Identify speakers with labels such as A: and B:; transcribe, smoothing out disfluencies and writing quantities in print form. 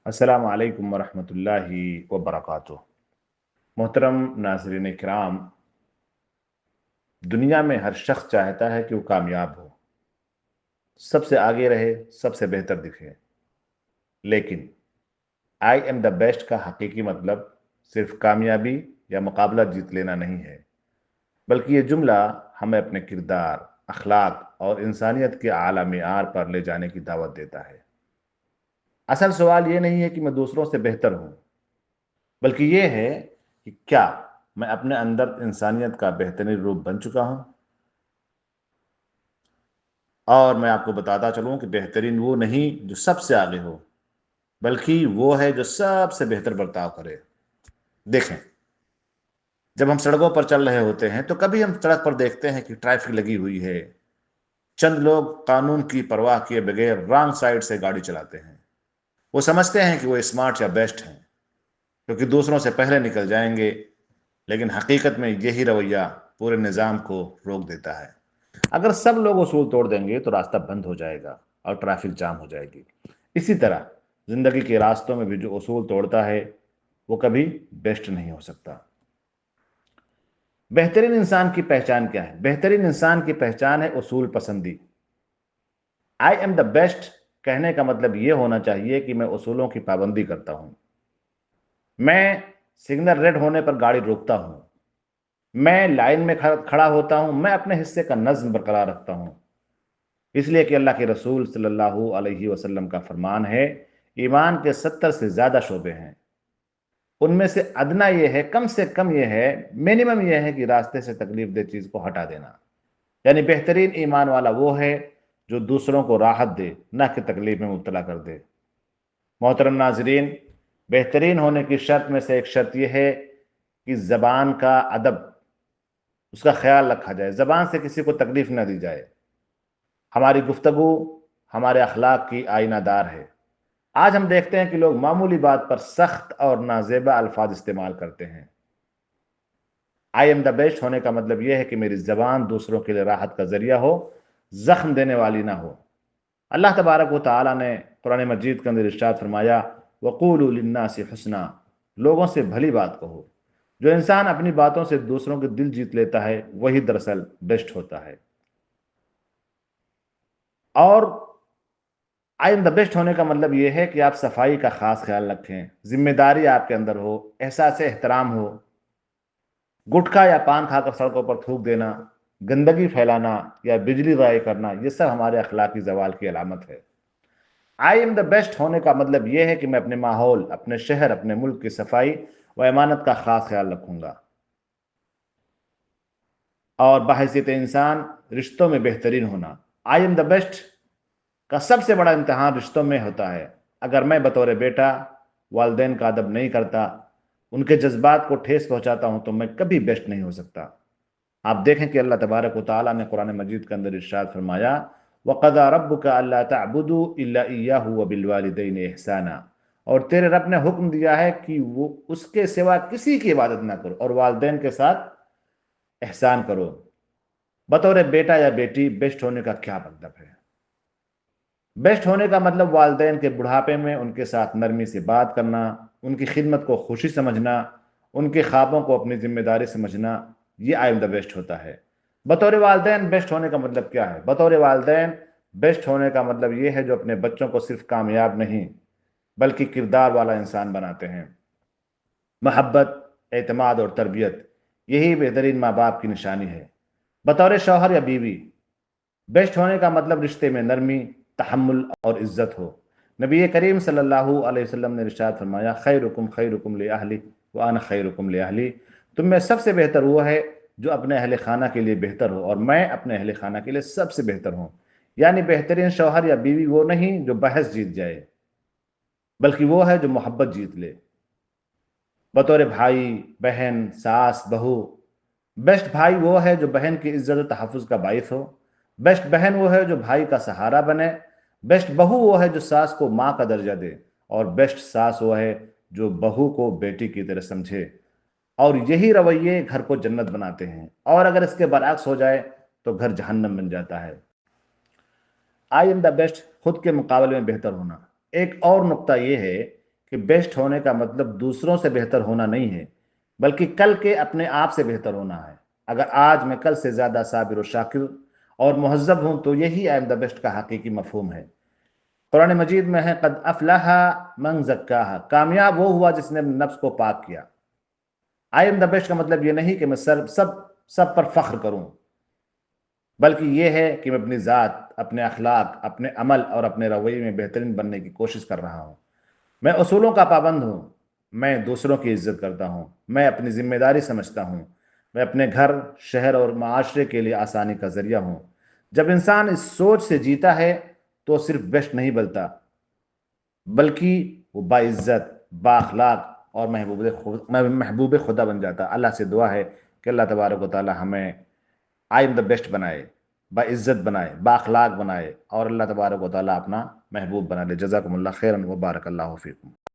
A: السلام علیکم ورحمۃ اللہ وبرکاتہ۔ محترم ناظرین کرام، دنیا میں ہر شخص چاہتا ہے کہ وہ کامیاب ہو، سب سے آگے رہے، سب سے بہتر دکھے۔ لیکن آئی ایم دا بیسٹ کا حقیقی مطلب صرف کامیابی یا مقابلہ جیت لینا نہیں ہے، بلکہ یہ جملہ ہمیں اپنے کردار، اخلاق اور انسانیت کے اعلیٰ معیار پر لے جانے کی دعوت دیتا ہے۔ اصل سوال یہ نہیں ہے کہ میں دوسروں سے بہتر ہوں، بلکہ یہ ہے کہ کیا میں اپنے اندر انسانیت کا بہترین روپ بن چکا ہوں۔ اور میں آپ کو بتاتا چلوں کہ بہترین وہ نہیں جو سب سے آگے ہو، بلکہ وہ ہے جو سب سے بہتر برتاؤ کرے۔ دیکھیں، جب ہم سڑکوں پر چل رہے ہوتے ہیں تو کبھی ہم سڑک پر دیکھتے ہیں کہ ٹریفک لگی ہوئی ہے، چند لوگ قانون کی پرواہ کیے بغیر رانگ سائڈ سے گاڑی چلاتے ہیں۔ وہ سمجھتے ہیں کہ وہ اسمارٹ یا بیسٹ ہیں کیونکہ دوسروں سے پہلے نکل جائیں گے، لیکن حقیقت میں یہی رویہ پورے نظام کو روک دیتا ہے۔ اگر سب لوگ اصول توڑ دیں گے تو راستہ بند ہو جائے گا اور ٹریفک جام ہو جائے گی۔ اسی طرح زندگی کے راستوں میں بھی جو اصول توڑتا ہے وہ کبھی بیسٹ نہیں ہو سکتا۔ بہترین انسان کی پہچان کیا ہے؟ بہترین انسان کی پہچان ہے اصول پسندی۔ آئی ایم دا بیسٹ کہنے کا مطلب یہ ہونا چاہیے کہ میں اصولوں کی پابندی کرتا ہوں، میں سگنل ریڈ ہونے پر گاڑی روکتا ہوں، میں لائن میں کھڑا ہوتا ہوں، میں اپنے حصے کا نظم برقرار رکھتا ہوں۔ اس لیے کہ اللہ کے رسول صلی اللہ علیہ وسلم کا فرمان ہے، ایمان کے 70 سے زیادہ شعبے ہیں، ان میں سے ادنا یہ ہے، کم سے کم یہ ہے، منیمم یہ ہے کہ راستے سے تکلیف دہ چیز کو ہٹا دینا۔ یعنی بہترین ایمان والا وہ ہے جو دوسروں کو راحت دے، نہ کہ تکلیف میں مبتلا کر دے۔ محترم ناظرین، بہترین ہونے کی شرط میں سے ایک شرط یہ ہے کہ زبان کا ادب، اس کا خیال رکھا جائے، زبان سے کسی کو تکلیف نہ دی جائے۔ ہماری گفتگو ہمارے اخلاق کی آئینہ دار ہے۔ آج ہم دیکھتے ہیں کہ لوگ معمولی بات پر سخت اور نازیبا الفاظ استعمال کرتے ہیں۔ آئی ایم دا بیسٹ ہونے کا مطلب یہ ہے کہ میری زبان دوسروں کے لیے راحت کا ذریعہ ہو، زخم دینے والی نہ ہو۔ اللہ تبارک و تعالیٰ نے قرآن مجید کے اندر ارشاد فرمایا، وَقُولُوا لِلنَّاسِ حُسْنًا، لوگوں سے بھلی بات کہو۔ جو انسان اپنی باتوں سے دوسروں کے دل جیت لیتا ہے وہی دراصل بیسٹ ہوتا ہے۔ اور آئی ایم دا بیسٹ ہونے کا مطلب یہ ہے کہ آپ صفائی کا خاص خیال رکھیں، ذمہ داری آپ کے اندر ہو، احساس احترام ہو۔ گٹکا یا پان کھا کر سڑکوں پر تھوک دینا، گندگی پھیلانا یا بجلی ضائع کرنا، یہ سب ہمارے اخلاقی زوال کی علامت ہے۔ آئی ایم دا بیسٹ ہونے کا مطلب یہ ہے کہ میں اپنے ماحول، اپنے شہر، اپنے ملک کی صفائی و امانت کا خاص خیال رکھوں گا۔ اور بحیثیت انسان رشتوں میں بہترین ہونا، آئی ایم دا بیسٹ کا سب سے بڑا امتحان رشتوں میں ہوتا ہے۔ اگر میں بطور بیٹا والدین کا ادب نہیں کرتا، ان کے جذبات کو ٹھیس پہنچاتا ہوں، تو میں کبھی بیسٹ نہیں ہو سکتا۔ آپ دیکھیں کہ اللہ تبارک و تعالیٰ نے قرآن مجید کے اندر ارشاد فرمایا، وَقَضَىٰ رَبُّكَ أَلَّا تَعْبُدُوا إِلَّا إِيَّاهُ وَبِالْوَالِدَيْنِ إِحْسَانًا، اور تیرے رب نے حکم دیا ہے کہ وہ اس کے سوا کسی کی عبادت نہ کرو اور والدین کے ساتھ احسان کرو۔ بطور بیٹا یا بیٹی بیسٹ ہونے کا کیا مطلب ہے؟ بیسٹ ہونے کا مطلب والدین کے بڑھاپے میں ان کے ساتھ نرمی سے بات کرنا، ان کی خدمت کو خوشی سمجھنا، ان کے خوابوں کو اپنی ذمہ داری سمجھنا، یہ آئی ایم دا بیسٹ ہوتا ہے۔ بطور والدین بیسٹ ہونے کا مطلب کیا ہے؟ بطور والدین بیسٹ ہونے کا مطلب یہ ہے جو اپنے بچوں کو صرف کامیاب نہیں بلکہ کردار والا انسان بناتے ہیں۔ محبت، اعتماد اور تربیت، یہی بہترین ماں باپ کی نشانی ہے۔ بطور شوہر یا بیوی بیسٹ ہونے کا مطلب رشتے میں نرمی، تحمل اور عزت ہو۔ نبی کریم صلی اللہ علیہ وسلم نے ارشاد فرمایا، خیرکم خیرکم لأہلی وانا خیرکم لأہلی، تم میں سب سے بہتر وہ ہے جو اپنے اہل خانہ کے لیے بہتر ہو اور میں اپنے اہل خانہ کے لیے سب سے بہتر ہوں۔ یعنی بہترین شوہر یا بیوی وہ نہیں جو بحث جیت جائے، بلکہ وہ ہے جو محبت جیت لے۔ بطور بھائی، بہن، ساس، بہو، بیسٹ بھائی وہ ہے جو بہن کی عزت و تحفظ کا باعث ہو، بیسٹ بہن وہ ہے جو بھائی کا سہارا بنے، بیسٹ بہو وہ ہے جو ساس کو ماں کا درجہ دے، اور بیسٹ ساس وہ ہے جو بہو کو بیٹی کی طرح سمجھے۔ اور یہی رویے گھر کو جنت بناتے ہیں، اور اگر اس کے برعکس ہو جائے تو گھر جہنم بن جاتا ہے۔ آئی ایم دا بیسٹ خود کے مقابلے میں بہتر ہونا۔ ایک اور نقطہ یہ ہے کہ بیسٹ ہونے کا مطلب دوسروں سے بہتر ہونا نہیں ہے، بلکہ کل کے اپنے آپ سے بہتر ہونا ہے۔ اگر آج میں کل سے زیادہ صابر و شاکر اور مہذب ہوں تو یہی آئی ایم دا بیسٹ کا حقیقی مفہوم ہے۔ قرآن مجید میں ہے قد افلح من زکاہا، کامیاب وہ ہوا جس نے نفس کو پاک کیا۔ آئی ایم دا بیسٹ کا مطلب یہ نہیں کہ میں سب پر فخر کروں، بلکہ یہ ہے کہ میں اپنی ذات، اپنے اخلاق، اپنے عمل اور اپنے رویے میں بہترین بننے کی کوشش کر رہا ہوں۔ میں اصولوں کا پابند ہوں، میں دوسروں کی عزت کرتا ہوں، میں اپنی ذمہ داری سمجھتا ہوں، میں اپنے گھر، شہر اور معاشرے کے لیے آسانی کا ذریعہ ہوں۔ جب انسان اس سوچ سے جیتا ہے تو صرف بیسٹ نہیں بنتا، بلکہ وہ باعزت، بااخلاق اور محبوب خدا بن جاتا۔ اللہ سے دعا ہے کہ اللہ تبارک و تعالی ہمیں آئی ایم دا بیسٹ بنائے، باعزت بنائے، بااخلاق بنائے، اور اللہ تبارک و تعالی اپنا محبوب بنا لے۔ جزاکم اللہ خیرا و بارک اللہ فیکم۔